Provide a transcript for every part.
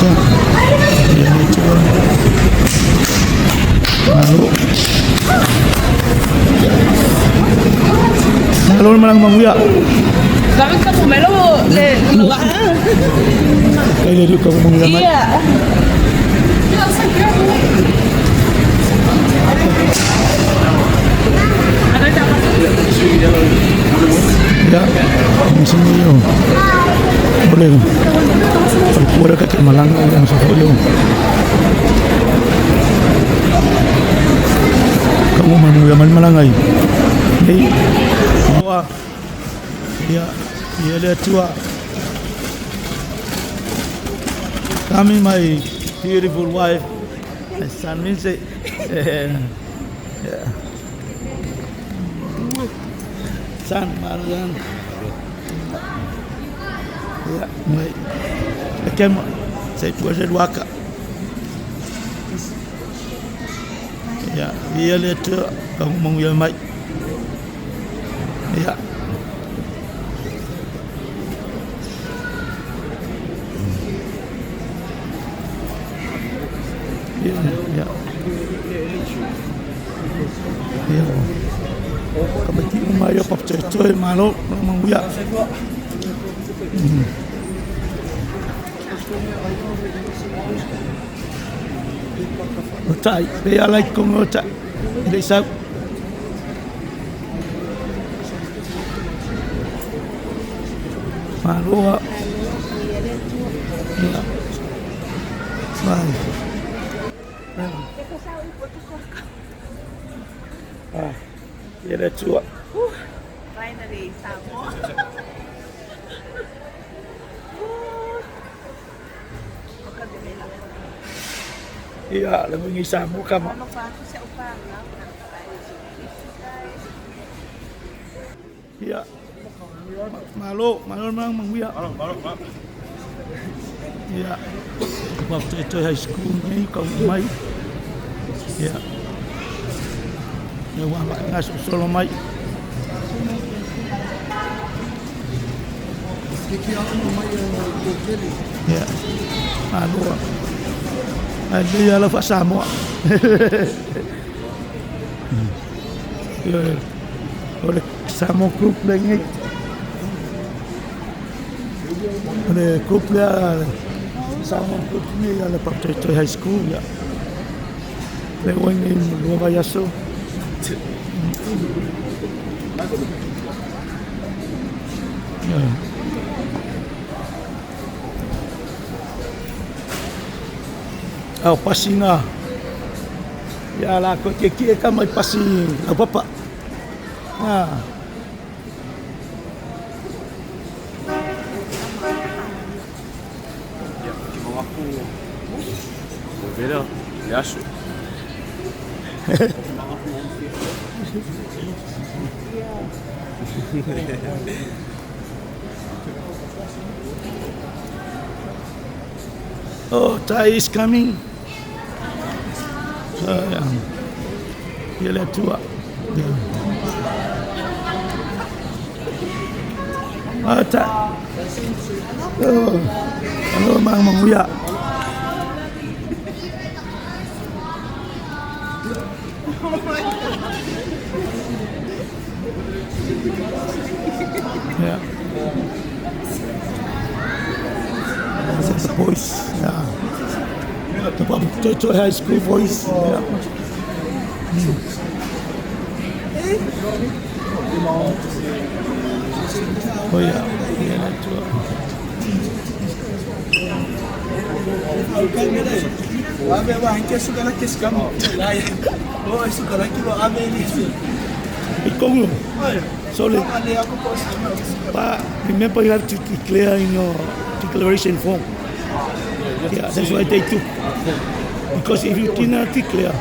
Vincent. Halo malang manguya. Bakit ka pumelo? Luwa. Kaya dito ka manguya mat. Iya. Ya, sini yo. Boleh. Boleh kat Malang yang satu. Kamu manguya Malang ai. Hey. Wah. Ya, dia lihat tua. Kami my beautiful wife, my son Vincent. Yeah. San, Marugan. Ya, my. Lekem, saya tua saya duaka. Ya, dia lihat tua. Kamu manguya mai. Ya. Ya. Ya. Kabati umayo Papatoetoe malo manguya. Otai, dia like kong otai. Dia Malo. Ya. Baik. Ya dah tua. Finally, Samoa. Ya, lagu ni Samoa kamu. Ya. Malo memang manguya. Ya. Waktu itu high school ni kau mai. Ya. Ya, wah ngasuk solo mai. Ya. Malo. Ada ya lah Pak Samoa. Ya. Oleh Samoan Group lagi. Oleh grup dia Samoan Group ni ada Papatoetoe High School ya. Lewat ni luar biasa. Ya. Passing lah. Ya lah, kau kira kan mai passing. Apa? Ha. Ya, mau aku. Berbeda. Biasa. Oh, Thai is coming. Dia lihat tua. Tak. Oh, kalau mang manguya. Ya. The voice. Ya. The Papatoetoe High School voice. Ya. Oh ya, dia nak tua. Abe wah hingga suka lagi kamu. Oh suka lagi lo abe ni. Ikong lo. Sorry. But remember you have to declare in your declaration form. Yeah, that's why they took. Because if you did not declare,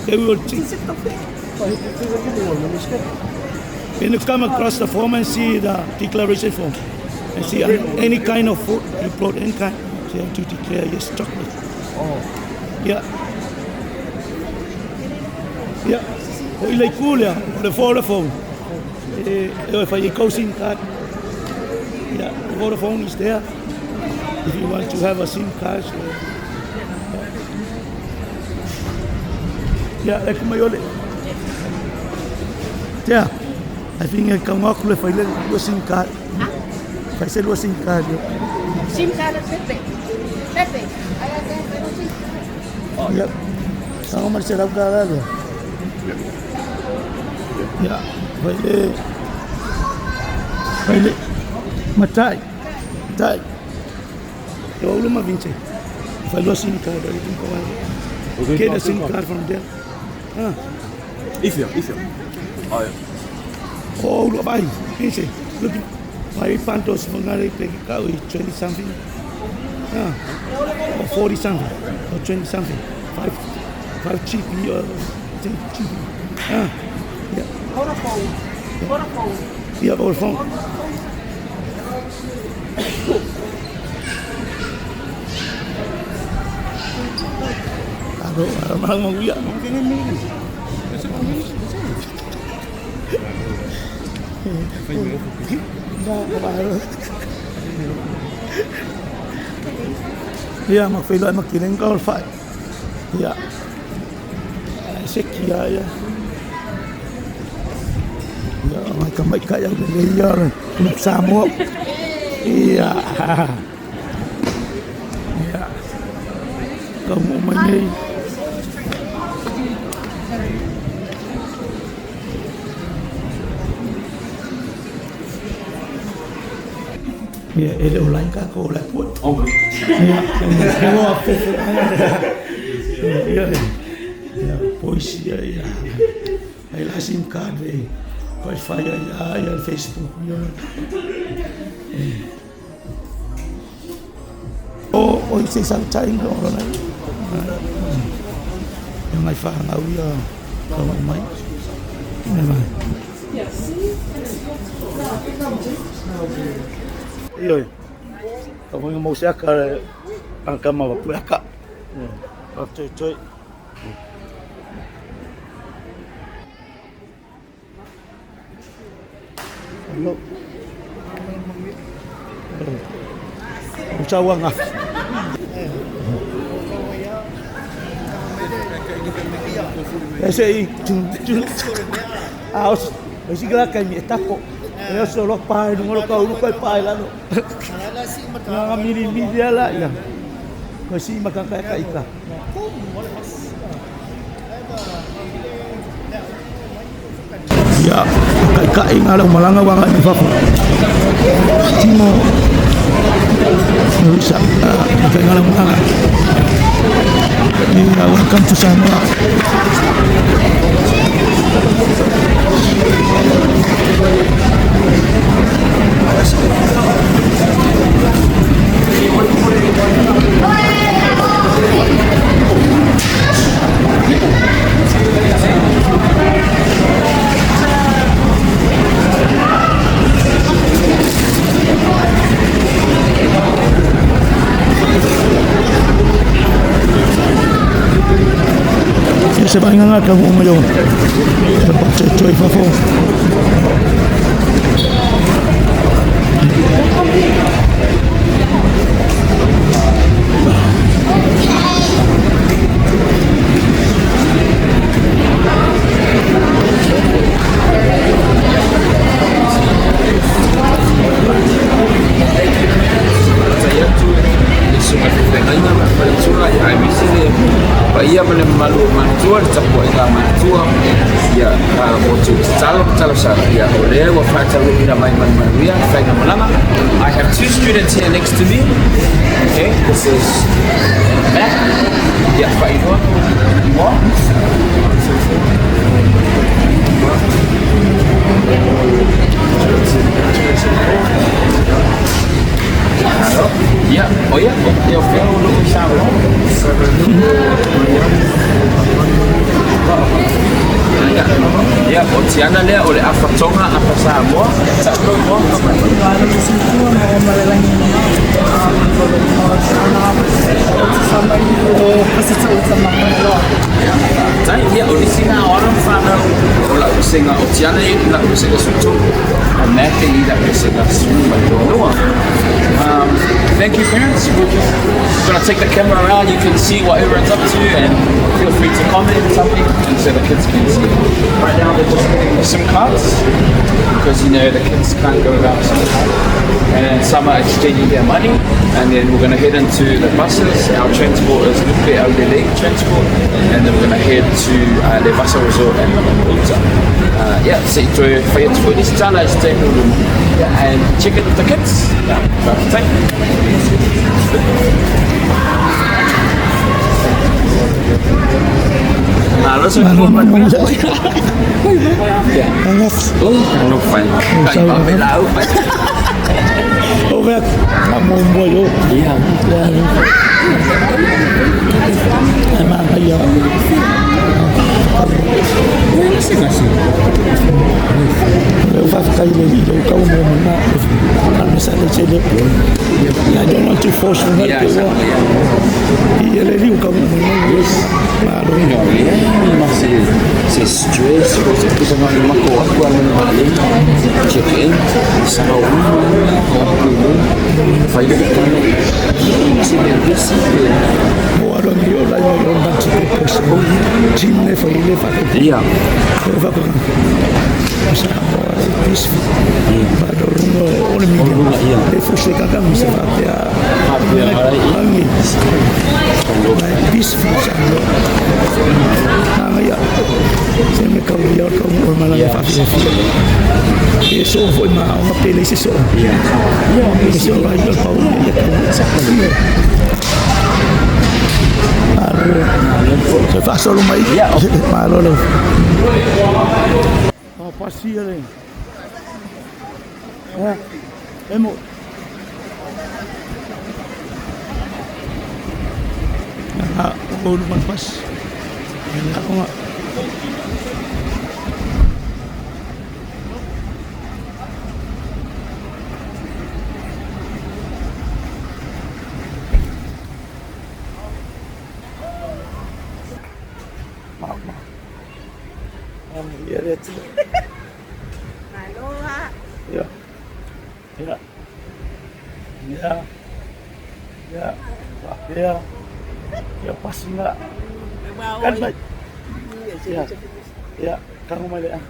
they will take. When you come across the form and see the declaration form, and see any kind of food you brought, any kind, so you have to declare your stock. Oh. Yeah. Yeah. Oh, like cool, yeah. The Vodafone. If I go SIM card, yeah, the Vodafone is there. if you want to have a SIM card. Yeah, like my ole. Yeah, I think I come up with a SIM card. I said was SIM card. SIM card at Pepe. Pepe. Yep. Ako magsarap ka lalo. Yeah. Baile. Matay. Eu ulo ma Vincent. Falou SIM card. Get a SIM card from there. Ifyo. Oh, yeah. Oh, ulo ba? Vincent. Look. May pantos mengalir pergi kau 20 something. Or 40 something. Or 20 something. 5 cheap or 10 cheap. Yeah. Vodafone. Yeah, Vodafone. Aduh, malang mau ya. Ya, magfilo ay magkiling ka or 5. Ya. Sekia ya. Ya, may kamay kaya layer ng SAMOA. Iya. Ya. Kamu umay. Ya, ele ulai ka ko ulai put. Oh, Ya, kamu apa? Ya. Ya, poesia ya. Aí lá SIM card aí. Wi-Fi ya, Facebook ya. Oh, isi santai ko orang lain. Yang mai fa ngau ya. Kau mai. Memang. Iyo. Kau mau siapa angka mau apa? Coy. Hello. Ucawa nga. Ese aus, esse graka mi tapo. Eu sou lo pai, não lo kau lupai pai lá no. Nga mini dia lah ya. Kasi makakaya ka. Ya, kain alam malanga wang ni Papa Timo Morisa, kain alam malanga. Ya, welcome to SAMOA. Sebagai nganga kamu mayo, Papatoetoe fafo. Ia boleh malu mantua tercapai dalam mantua ya motu calon sah ya boleh wafat calon tidak main ya saya nama I have 2 students here next to me. Okay, this is Matt. Ya, Pak Ivo. Ya, oh ya, oke, untuk bisa ya, Oceana dia oleh apa conga apa Samoa, saya dia di sini orang fana, kalau singa o tiana I la ko singa sutu. O nete I la ko singa sutu noa. Thank you, parents. We're just going to take the camera around. You can see what everyone's up to and feel free to comment something and so the kids can see. Right now they're just getting the SIM cards because you know the kids can't go without SIM cards. And then some are exchanging their money and then we're going to head into the buses. Our transport is a little bit Aulele transport and then we're going to head to the Vasa Resort and Maputa. Yeah, so it's for this channel is taking room and check out the tickets. Take. Nah, lo sudah buat oh, kan lupa. Kayak bapak lau. Oh, vet. Kamu boyo. Iya. Emang ayo. Eu faço cair ali, eu como na mesa de CD. E a gente não te força, não é? E ele ali o como claro, mas se stress, você precisa de uma coisa check-in, sama faz se nervoso. Ora meu lá eu não te posso. Time ne foi ele faz. Iya. Eu vou com isso. Pada orang minggu. Lepas saya kagak bisa pakai. Angin. Bis saja. Nah ya. Saya mereka lihat kamu malah pakai. Eso foi uma pele isso. Iya. Isso vai dar pau ya kamu. Se fa solo mai. Malo lo. Passi ali. Emo. Oh, lumayan pas. Ako nga. Mama. Ya, that's it. Ja. Ja. Ja. Ja. Ja. Ya pas enggak? Kan baik. Ya. Ya, kamu balik ah.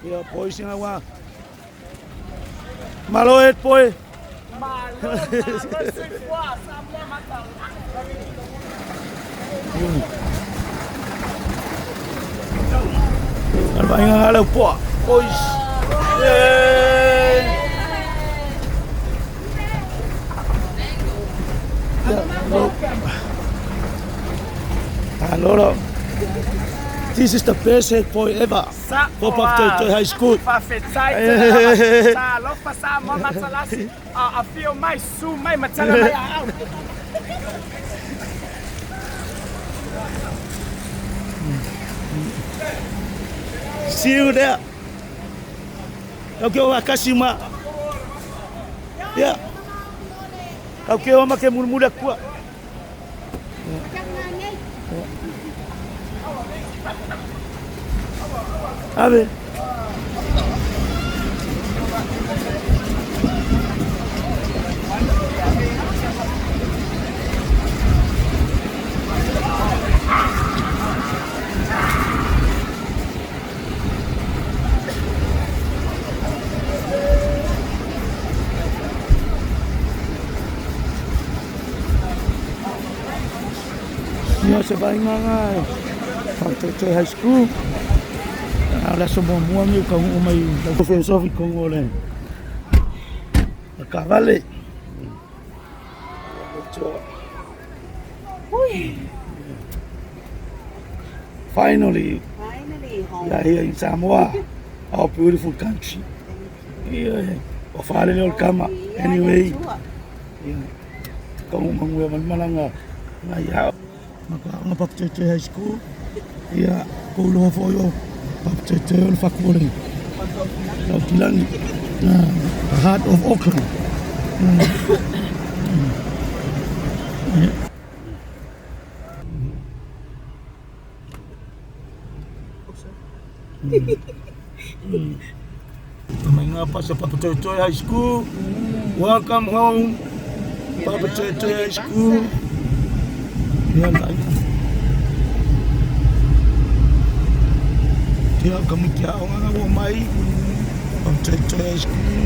Ya, pois sing awa. Maloet poi. Alba yang ala po. Pois. Allora. This is the best head boy ever. For Papatoetoe High School. I feel my soul, my maternal. See you there. Okay, wakashima. Yeah. Okay, make muda kuat. A ver. Nyo sa bahay mga Papatoetoe High School. Ala semua muami kau umai profesor di Kongo le. Kavale. Finally home. Yeah, here in Samoa, our beautiful country. Yeah, finally all come anyway. Yeah. Kau menguya mana ngaya. Maka Papatoetoe High School. Yeah, kau lo foyo. Papatoetoe fakuri. Kaukilangi. The heart of Auckland. Mga pa sa Papatoetoe High School. Welcome home, Papatoetoe High School. Yan tayo. Kaya kami kaya ang nga umay. Papatoetoe High School.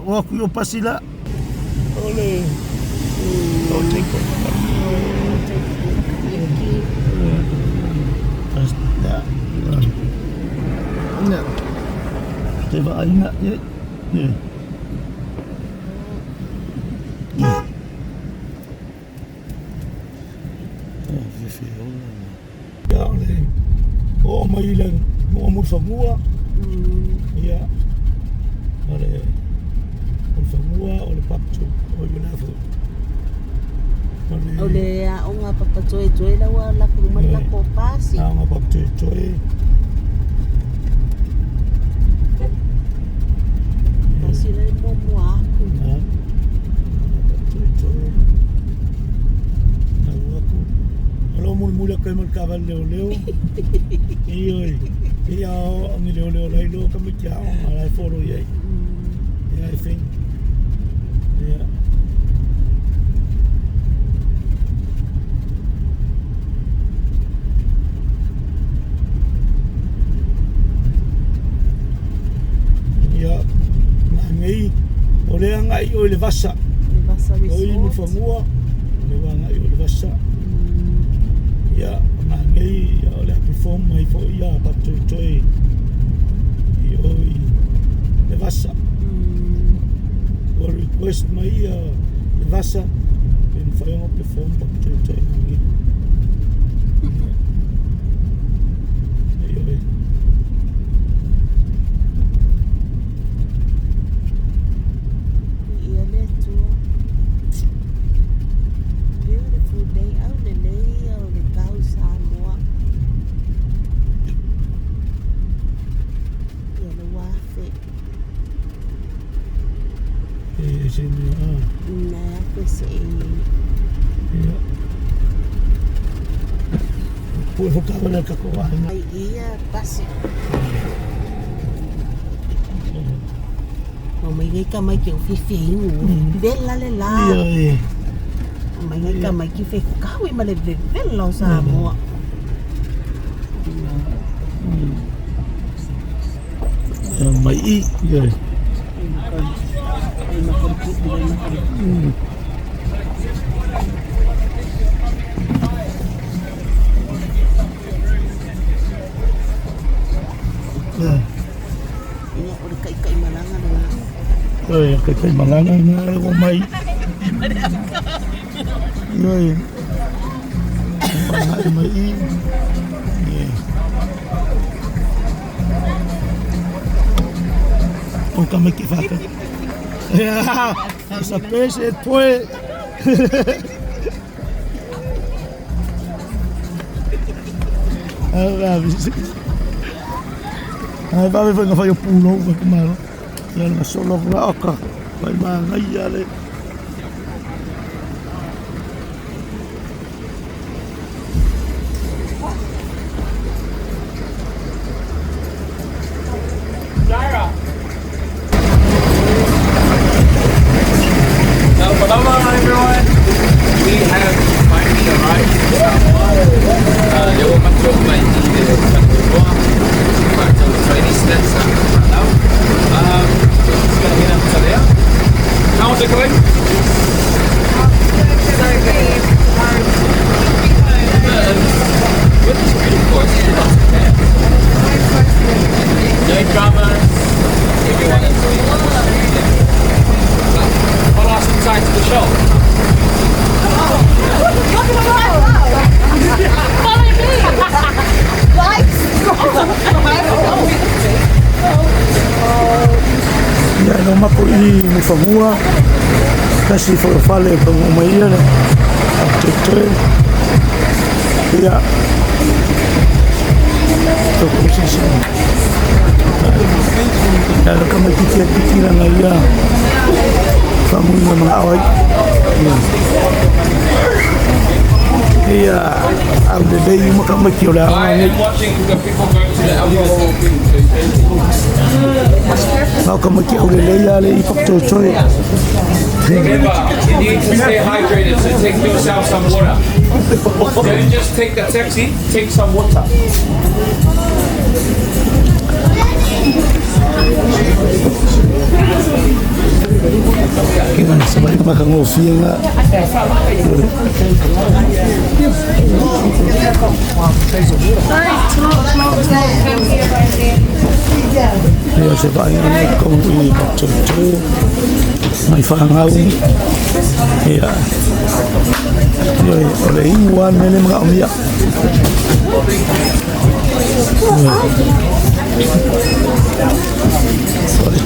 Waku yo pa sila. Ole. Ole ko. No. Diba ay na yeah. Oh, may ilang umur semua. Ya. Oleh semua oleh Papatoe, oleh Nafu. Oleh ang Papatoetoe lawa la kuman la ko pasi. Ang Papatoetoe. Sila mo ako. Kalau mula kayo magkabal leo. Iyoy. Iyaw ang leo leo kami kaya I follow yay. Yeah, I think. Yeah. Yeah. Ngai. Ole ngai ole vasa. Oi mo famua. Ole ngai ole vasa. Ya, ngai ole perform mai fo ya Papatoetoe. Oi. Le vasa. Or request mai le vasa. En foi un perform Papatoetoe ngai. Oi. Nah, aku sih. Ya. Pui hokawana kakowana. Iya, pasi. Mai ngai ka mai ke fifi bella le la. Iya. Mai ngai ka mai ki fe ka wi male bella Samoa. Mai i. Ya. Ini udah kai malangan lah. Kai malangan na ako may. Yoy. May i. O kami kifaka. Ja, essa peixe foi. Ai vai ver que foi o pulo, vai comer. Já não só logo lá, ok. Vai mais aí ali. Hello everyone, we have finally arrived in Samoa. Yo masuk main di Papatoetoe, Papatoetoe Chinese dance now. Just gonna get up to there. How's it going? Good, it's great, of course. Lots of fans. No dramas. Everyone enjoying it. I'll ask inside to the shop. Ya no mako i mo famua. Kasi fo fale ko mo mai le. Papatoetoe. Ya. to position. Kalau kamu pikir-pikiran lagi, kamu memang awak. Iya, ada day makan macam orang. Mau kamu macam orang lain le ipak coy. Remember, you need to stay hydrated, so take yourself some water. Don't just take the taxi, take some water. Gimana sebalik makan ngopi enggak? Ya sebalik kau ini coy. Mai fahangau. Ya. Ya, oleh iwan mele mga umiyak.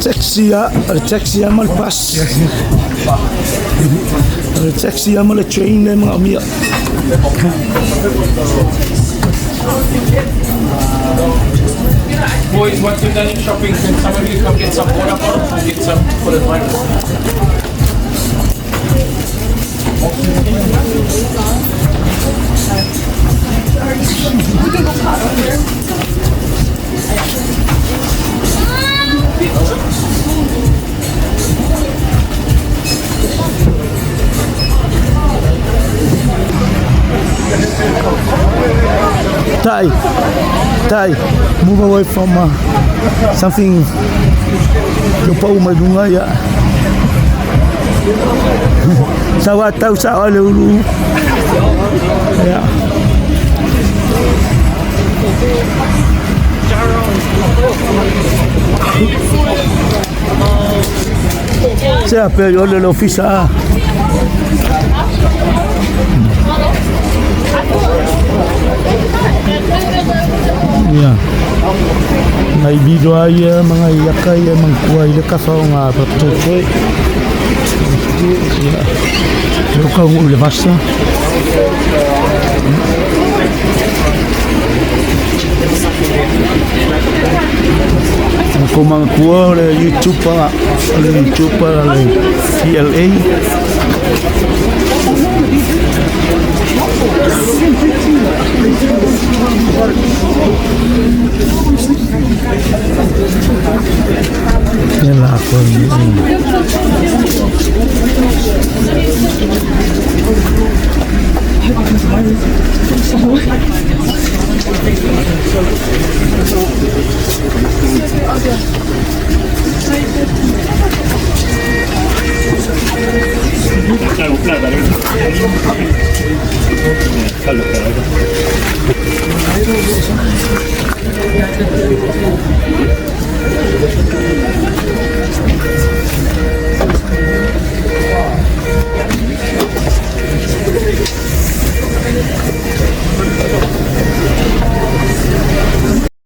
Taxi mal pas. Taxi mal train le mga umiyak. Boys, once you're done shopping, can some of you come get some water for us and get some for the driver? Tai, move away from something lupa madunga ya. Sawa tahu sawa lulu. Ya. Siapa yang oleh ofisa? Ya. May video ay mga yakay mangkuay le kafaw nga Papatoetoe. Ya. Pero kung ulebasa. Ako mangkuha le YouTube pa, le PLA. Yan lah ako Kalau